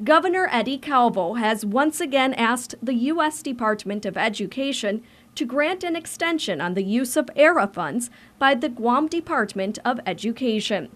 Governor Eddie Calvo has once again asked the U.S. Department of Education to grant an extension on the use of ERA funds by the Guam Department of Education.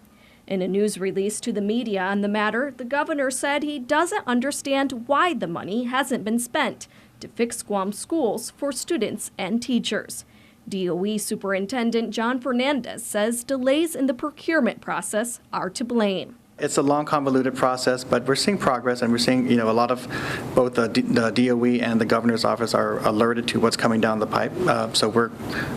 In a news release to the media on the matter, the governor said he doesn't understand why the money hasn't been spent to fix Guam schools for students and teachers. DOE Superintendent John Fernandez says delays in the procurement process are to blame. It's a long, convoluted process, but we're seeing progress, and we're seeing, a lot of both the DOE and the governor's office are alerted to what's coming down the pipe. So we're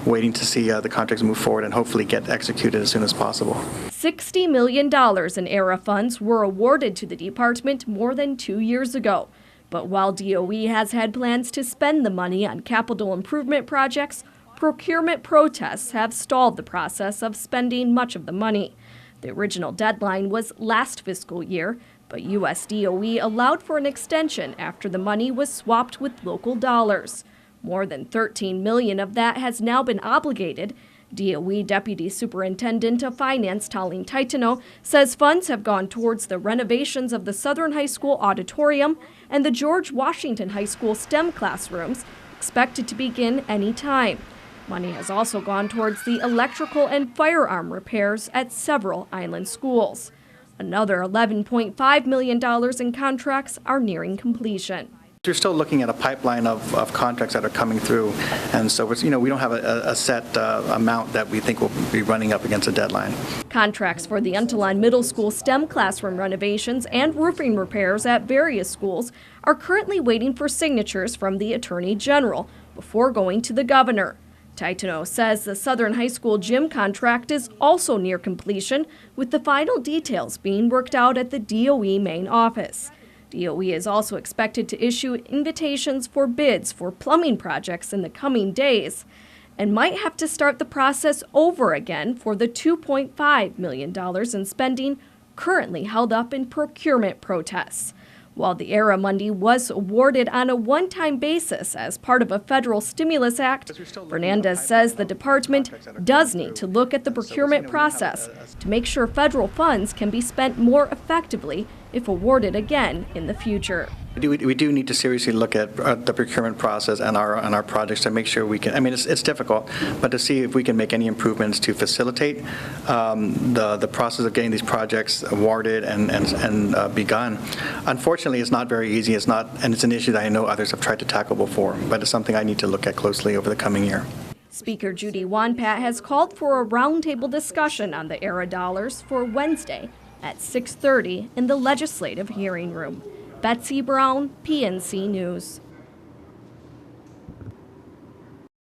waiting to see the contracts move forward and hopefully get executed as soon as possible. $60 million in ERA funds were awarded to the department more than 2 years ago. But while DOE has had plans to spend the money on capital improvement projects, procurement protests have stalled the process of spending much of the money. The original deadline was last fiscal year, but U.S. DOE allowed for an extension after the money was swapped with local dollars. More than $13 million of that has now been obligated. DOE Deputy Superintendent of Finance Tallene Taitano says funds have gone towards the renovations of the Southern High School auditorium and the George Washington High School STEM classrooms, expected to begin any time. Money has also gone towards the electrical and firearm repairs at several island schools. Another $11.5 million in contracts are nearing completion. We're still looking at a pipeline of contracts that are coming through, and so we don't have a set amount that we think will be running up against a deadline. Contracts for the Untalan Middle School STEM classroom renovations and roofing repairs at various schools are currently waiting for signatures from the Attorney General before going to the governor. Taitano says the Southern High School gym contract is also near completion, with the final details being worked out at the DOE main office. DOE is also expected to issue invitations for bids for plumbing projects in the coming days and might have to start the process over again for the $2.5 million in spending currently held up in procurement protests. While the ERA money was awarded on a one-time basis as part of a federal stimulus act, Fernandez says the department does need to look at the procurement process to make sure federal funds can be spent more effectively if awarded again in the future. We do need to seriously look at the procurement process and our projects to make sure we can, it's difficult, but to see if we can make any improvements to facilitate the process of getting these projects awarded and begun. Unfortunately, it's not very easy. It's an issue that I know others have tried to tackle before, but it's something I need to look at closely over the coming year. Speaker Judy Wonpat has called for a roundtable discussion on the ERA dollars for Wednesday at 6:30 in the legislative hearing room. Betsy Brown, PNC News.